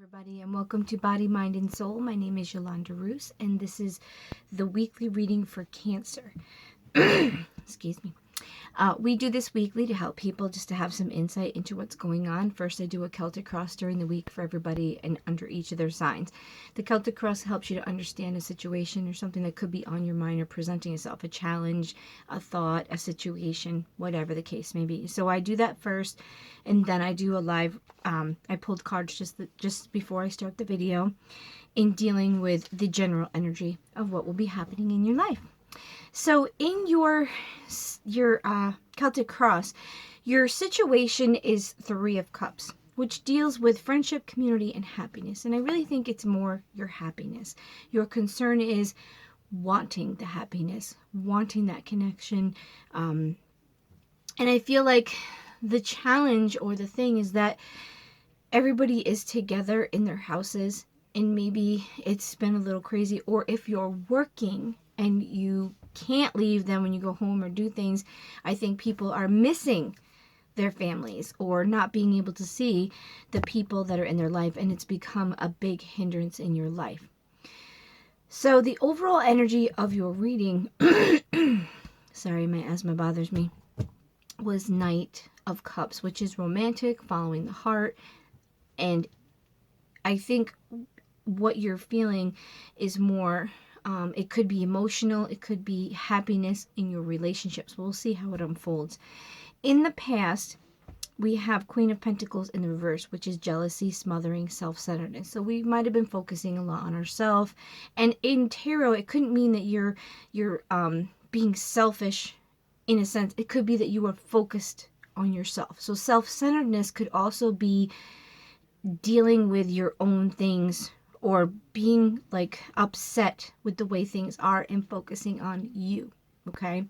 everybody, and welcome to Body, Mind, and Soul. My name is Yolandareuss, and this is the weekly reading for Cancer. Excuse me. We do this weekly to help people just to have some insight into what's going on. First, I do a Celtic cross during the week for everybody and under each of their signs. The Celtic cross helps you to understand a situation or something that could be on your mind or presenting itself, a challenge, a thought, a situation, whatever the case may be. So I do that first, and then I do a live, I pulled cards just before I start the video in dealing with the general energy of what will be happening in your life. So in your Celtic cross, your situation is Three of Cups, which deals with friendship, community, and happiness. And I really think it's more your happiness. Your concern is wanting the happiness, wanting that connection. And I feel like the challenge or the thing is that everybody is together in their houses, and maybe it's been a little crazy. Or if you're working and you can't leave them when you go home or do things, I think people are missing their families or not being able to see the people that are in their life, and it's become a big hindrance in your life. So the overall energy of your reading, sorry, my asthma bothers me, was Knight of Cups, which is romantic, following the heart. And I think what you're feeling is more, it could be emotional, it could be happiness in your relationships. We'll see how it unfolds. In the past, we have Queen of Pentacles in the reverse, which is jealousy, smothering, self-centeredness. So we might have been focusing a lot on ourselves. And in tarot, it couldn't mean that you're being selfish in a sense. It could be that you are focused on yourself. So self-centeredness could also be dealing with your own things, or being like upset with the way things are and focusing on you. Okay.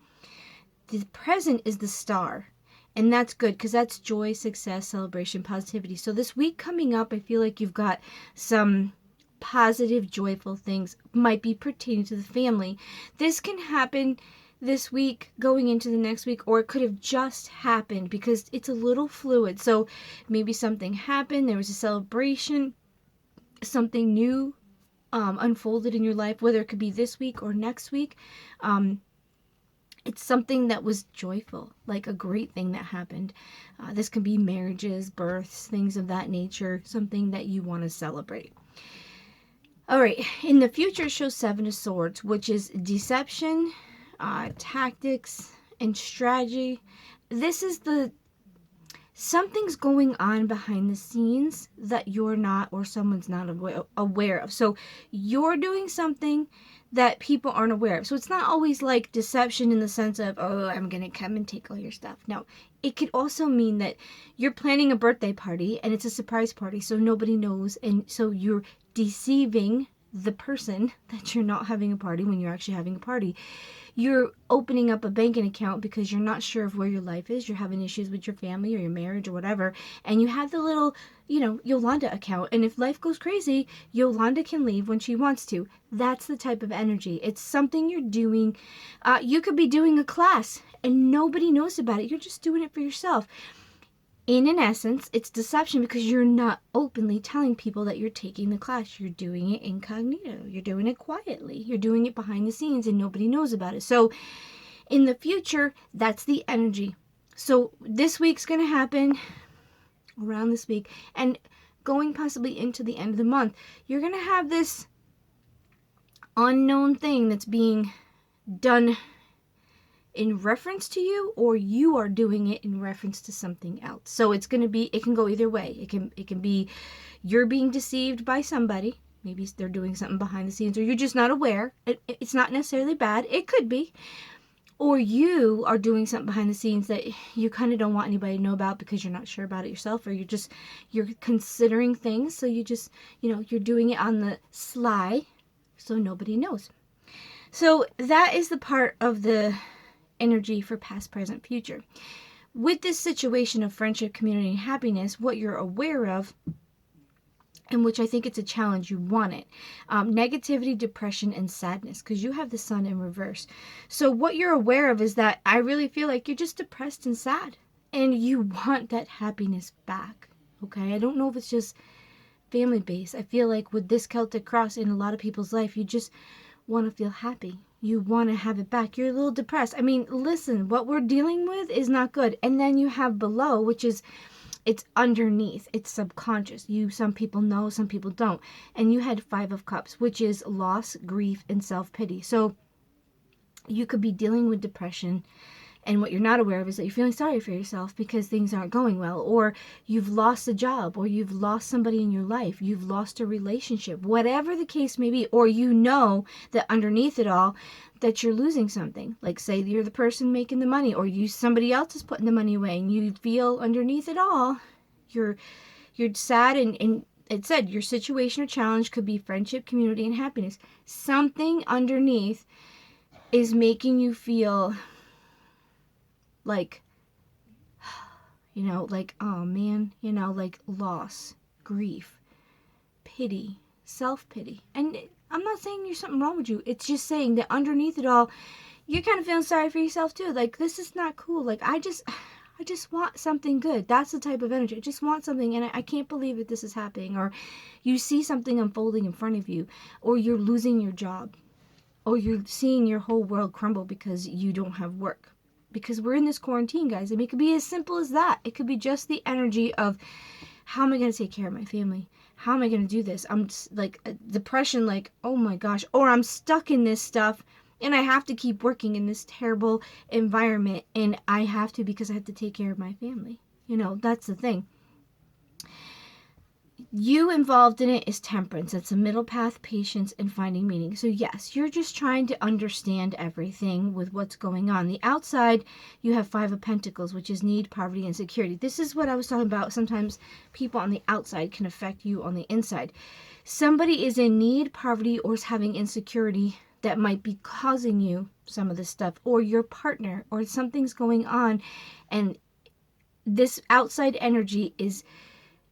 The present is the Star, and that's good because that's joy, success, celebration, positivity. So this week coming up, I feel like you've got some positive, joyful things might be pertaining to the family. This can happen this week going into the next week, or it could have just happened because it's a little fluid. So maybe something happened, there was a celebration, something new unfolded in your life, whether it could be this week or next week. It's something that was joyful, like a great thing that happened. This can be marriages, births, things of that nature, something that you want to celebrate. All right, in the future, it shows Seven of Swords, which is deception, tactics, and strategy. This is something's going on behind the scenes that you're not, or someone's not aware of. So you're doing something that people aren't aware of. So it's not always like deception in the sense of, oh, I'm going to come and take all your stuff. No, it could also mean that you're planning a birthday party and it's a surprise party, so nobody knows. And so you're deceiving the person that you're not having a party when you're actually having a party. You're opening up a banking account because you're not sure of where your life is. You're having issues with your family or your marriage or whatever. And you have the little, Yolanda account. And if life goes crazy, Yolanda can leave when she wants to. That's the type of energy. It's something you're doing. You could be doing a class and nobody knows about it. You're just doing it for yourself. In an essence, it's deception because you're not openly telling people that you're taking the class. You're doing it incognito. You're doing it quietly. You're doing it behind the scenes and nobody knows about it. So in the future, that's the energy. So this week's going to happen around this week, and going possibly into the end of the month, you're going to have this unknown thing that's being done in reference to you, or you are doing it in reference to something else. So it's going to be, it can go either way. It can be you're being deceived by somebody. Maybe they're doing something behind the scenes, or you're just not aware. It's not necessarily bad. It could be. Or you are doing something behind the scenes that you kind of don't want anybody to know about because you're not sure about it yourself, or you're considering things. So you just, you're doing it on the sly so nobody knows. So that is the part of the energy for past, present, future. With this situation of friendship, community, and happiness, what you're aware of, and which I think it's a challenge, you want it. Negativity, depression, and sadness, because you have the Sun in reverse. So what you're aware of is that I really feel like you're just depressed and sad, and you want that happiness back. Okay, I don't know if it's just family base. I feel like with this Celtic cross in a lot of people's life, you just want to feel happy. You want to have it back. You're a little depressed. I mean, listen, what we're dealing with is not good. And then you have below, which is, it's underneath. It's subconscious. Some people know, some people don't. And you had 5 of Cups, which is loss, grief, and self-pity. So you could be dealing with depression, and what you're not aware of is that you're feeling sorry for yourself because things aren't going well, or you've lost a job, or you've lost somebody in your life, you've lost a relationship, whatever the case may be, or you know that underneath it all that you're losing something. Like, say you're the person making the money, or somebody else is putting the money away, and you feel underneath it all you're sad, and it said your situation or challenge could be friendship, community, and happiness. Something underneath is making you feel like, like, oh man, like loss, grief, pity, self-pity. And I'm not saying there's something wrong with you. It's just saying that underneath it all, you're kind of feeling sorry for yourself too. Like, this is not cool. Like, I just want something good. That's the type of energy. I just want something, and I can't believe that this is happening. Or you see something unfolding in front of you, or you're losing your job, or you're seeing your whole world crumble because you don't have work. Because we're in this quarantine, guys. I mean, it could be as simple as that. It could be just the energy of, how am I going to take care of my family? How am I going to do this? I'm just, like, depression, like, oh my gosh. Or I'm stuck in this stuff, and I have to keep working in this terrible environment, and I have to because I have to take care of my family. That's the thing. You involved in it is temperance. It's a middle path, patience, and finding meaning. So yes, you're just trying to understand everything with what's going on. The outside, you have 5 of Pentacles, which is need, poverty, and security. This is what I was talking about. Sometimes people on the outside can affect you on the inside. Somebody is in need, poverty, or is having insecurity that might be causing you some of this stuff, or your partner, or something's going on, and this outside energy is,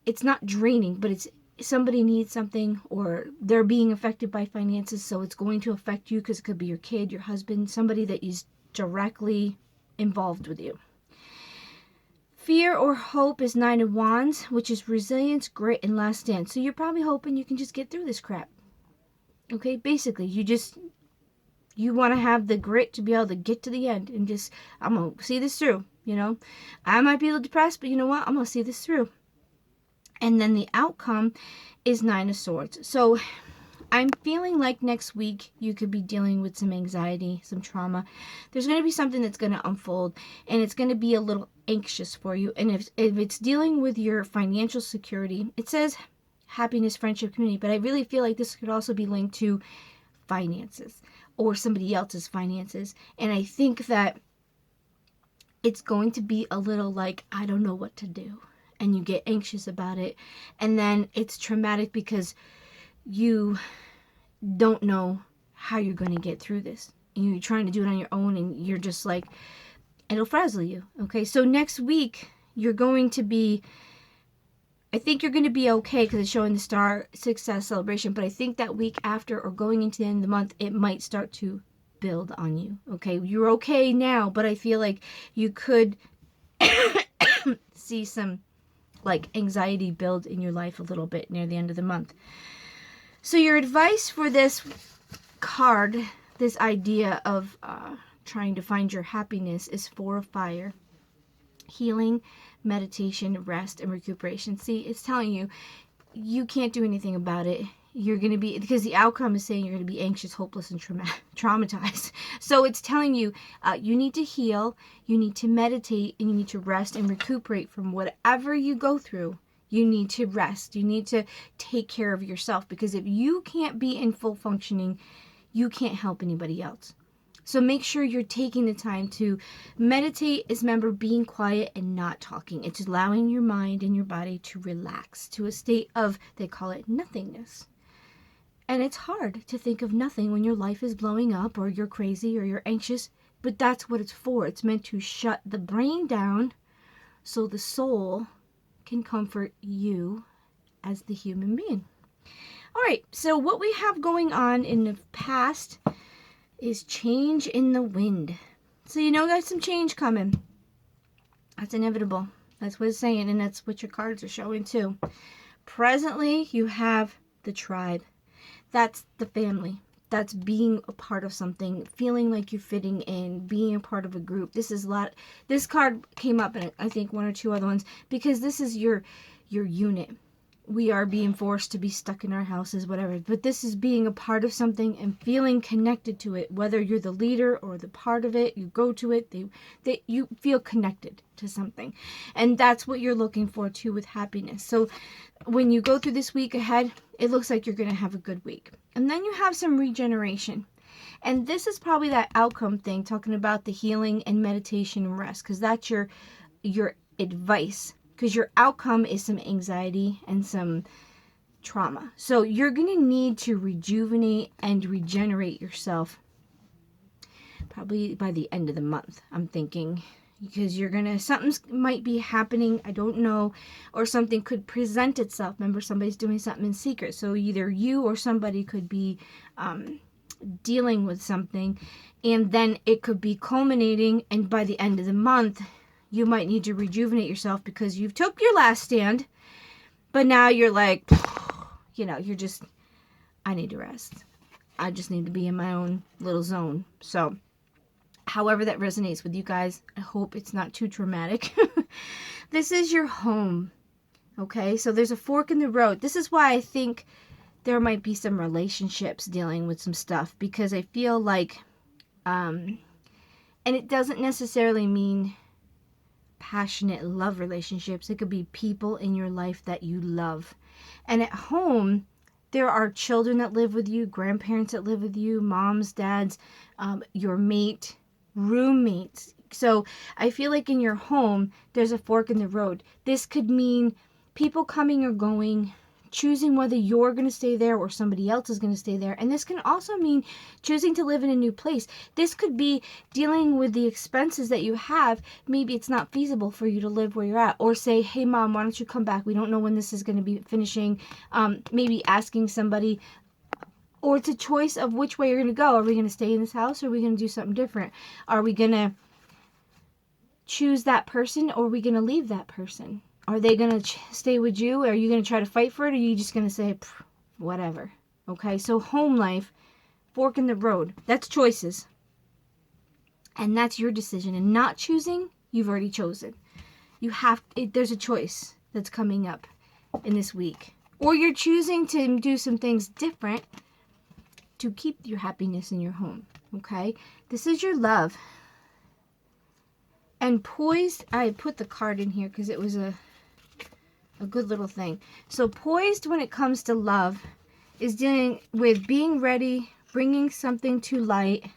it's not draining, but it's somebody needs something, or they're being affected by finances, so it's going to affect you because it could be your kid, your husband, somebody that is directly involved with you. Fear or hope is 9 of Wands, which is resilience, grit, and last stand. So you're probably hoping you can just get through this crap. Okay, basically, you want to have the grit to be able to get to the end and just, I'm going to see this through, I might be a little depressed, but you know what? I'm going to see this through. And then the outcome is 9 of Swords. So I'm feeling like next week you could be dealing with some anxiety, some trauma. There's going to be something that's going to unfold, and it's going to be a little anxious for you. And if it's dealing with your financial security, it says happiness, friendship, community, but I really feel like this could also be linked to finances or somebody else's finances. And I think that it's going to be a little like, I don't know what to do. And you get anxious about it. And then it's traumatic because you don't know how you're going to get through this. And you're trying to do it on your own, and you're just like, it'll frazzle you. Okay, so next week, you're going to be, I think you're going to be okay because it's showing the star success celebration. But I think that week after, or going into the end of the month, it might start to build on you. Okay, you're okay now, but I feel like you could see some like anxiety build in your life a little bit near the end of the month. So your advice for this card, this idea of trying to find your happiness, is 4 of Fire. Healing, meditation, rest, and recuperation. See, it's telling you, you can't do anything about it. You're going to be, because the outcome is saying you're going to be anxious, hopeless, and traumatized. So it's telling you, you need to heal, you need to meditate, and you need to rest and recuperate from whatever you go through. You need to rest. You need to take care of yourself, because if you can't be in full functioning, you can't help anybody else. So make sure you're taking the time to meditate. Is, remember, being quiet and not talking. It's allowing your mind and your body to relax to a state of, they call it nothingness. And it's hard to think of nothing when your life is blowing up, or you're crazy, or you're anxious. But that's what it's for. It's meant to shut the brain down so the soul can comfort you as the human being. All right, so what we have going on in the past is change in the wind. So there's some change coming. That's inevitable. That's what it's saying, and that's what your cards are showing too. Presently, you have the tribe. That's the family. That's being a part of something, feeling like you're fitting in, being a part of a group. This is a lot. This card came up in, I think, one or two other ones, because this is your unit. We are being forced to be stuck in our houses, whatever. But this is being a part of something and feeling connected to it. Whether you're the leader or the part of it, you go to it, you feel connected to something. And that's what you're looking for too with happiness. So when you go through this week ahead, it looks like you're going to have a good week. And then you have some regeneration. And this is probably that outcome thing, talking about the healing and meditation and rest, because that's your advice. Because your outcome is some anxiety and some trauma. So you're going to need to rejuvenate and regenerate yourself probably by the end of the month, I'm thinking. Because something might be happening, I don't know, or something could present itself. Remember, somebody's doing something in secret. So either you or somebody could be dealing with something, and then it could be culminating, and by the end of the month, you might need to rejuvenate yourself because you've took your last stand, but now you're like, you're just, I need to rest. I just need to be in my own little zone. So however that resonates with you guys, I hope it's not too traumatic. This is your home. Okay, so there's a fork in the road. This is why I think there might be some relationships dealing with some stuff, because I feel like, and it doesn't necessarily mean passionate love relationships. It could be people in your life that you love. And at home, there are children that live with you, grandparents that live with you, moms, dads, your mate, roommates. So I feel like in your home, there's a fork in the road. This could mean people coming or going, choosing whether you're going to stay there or somebody else is going to stay there. And this can also mean choosing to live in a new place. This could be dealing with the expenses that you have. Maybe it's not feasible for you to live where you're at. Or say, hey, Mom, why don't you come back? We don't know when this is going to be finishing. Maybe asking somebody. Or it's a choice of which way you're going to go. Are we going to stay in this house, or are we going to do something different? Are we going to choose that person, or are we going to leave that person? Are they going to stay with you? Are you going to try to fight for it? Or are you just going to say, whatever? Okay, so home life, fork in the road. That's choices. And that's your decision. And not choosing, you've already chosen. There's a choice that's coming up in this week. Or you're choosing to do some things different to keep your happiness in your home. Okay, this is your love. And poised, I put the card in here because it was a good little thing. So poised, when it comes to love, is dealing with being ready, bringing something to light,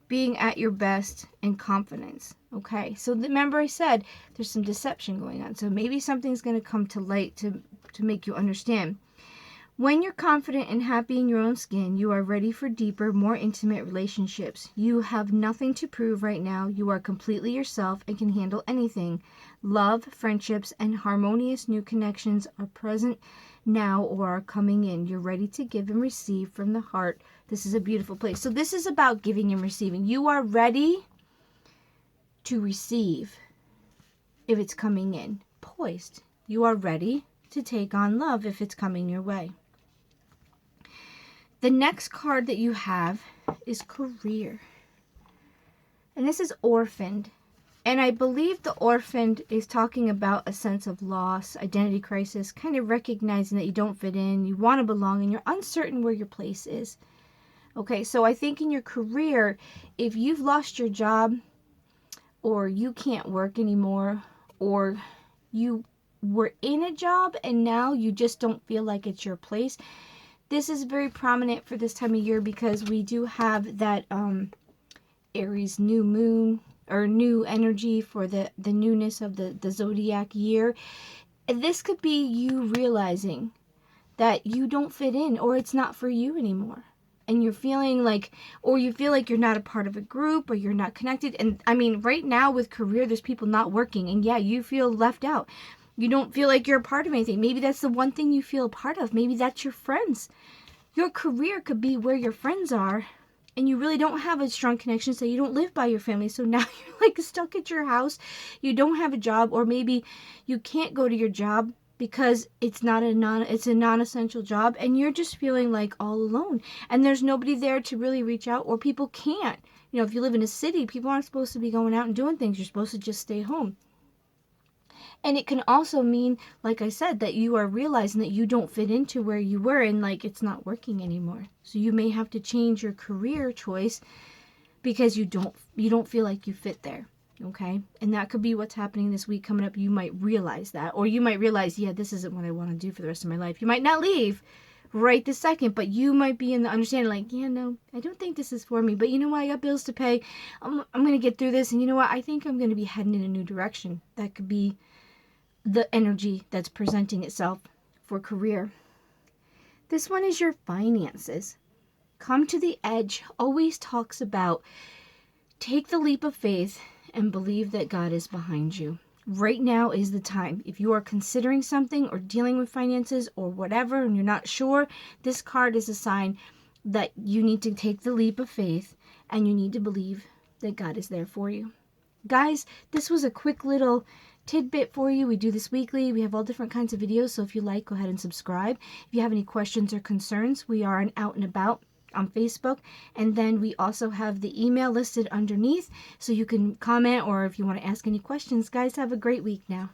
being at your best, and confidence. Okay, so remember I said there's some deception going on. So maybe something's going to come to light to make you understand. When you're confident and happy in your own skin, you are ready for deeper, more intimate relationships. You have nothing to prove right now. You are completely yourself and can handle anything. Love, friendships, and harmonious new connections are present now or are coming in. You're ready to give and receive from the heart. This is a beautiful place. So this is about giving and receiving. You are ready to receive if it's coming in. Poised. You are ready to take on love if it's coming your way. The next card that you have is career. And this is orphaned. And I believe the orphaned is talking about a sense of loss, identity crisis, kind of recognizing that you don't fit in, you want to belong, and you're uncertain where your place is. Okay, so I think in your career, if you've lost your job, or you can't work anymore, or you were in a job and now you just don't feel like it's your place, this is very prominent for this time of year because we do have that Aries new moon or new energy for the newness of the zodiac year. And this could be you realizing that you don't fit in, or it's not for you anymore. And you're feeling like, or you feel like you're not a part of a group, or you're not connected. And I mean, right now with career, there's people not working, and yeah, you feel left out. You don't feel like you're a part of anything. Maybe that's the one thing you feel a part of. Maybe that's your friends. Your career could be where your friends are, and you really don't have a strong connection, so you don't live by your family. So now you're like stuck at your house. You don't have a job, or maybe you can't go to your job because it's a non-essential job, and you're just feeling like all alone, and there's nobody there to really reach out, or people can't. You know, if you live in a city, people aren't supposed to be going out and doing things. You're supposed to just stay home. And it can also mean, like I said, that you are realizing that you don't fit into where you were, and like it's not working anymore. So you may have to change your career choice because you don't feel like you fit there. Okay? And that could be what's happening this week coming up. You might realize that. Or you might realize, yeah, this isn't what I want to do for the rest of my life. You might not leave right this second, but you might be in the understanding like, yeah, no, I don't think this is for me. But you know what? I got bills to pay. I'm going to get through this. And you know what? I think I'm going to be heading in a new direction. That could be the energy that's presenting itself for career. This one is your finances. Come to the Edge always talks about take the leap of faith and believe that God is behind you. Right now is the time. If you are considering something or dealing with finances or whatever and you're not sure, this card is a sign that you need to take the leap of faith and you need to believe that God is there for you. Guys, this was a quick little tidbit for you. We do this weekly. We have all different kinds of videos, so if you like, go ahead and subscribe. If you have any questions or concerns, we are an Out and About on Facebook, and then we also have the email listed underneath so you can comment, or if you want to ask any questions. Guys, have a great week now.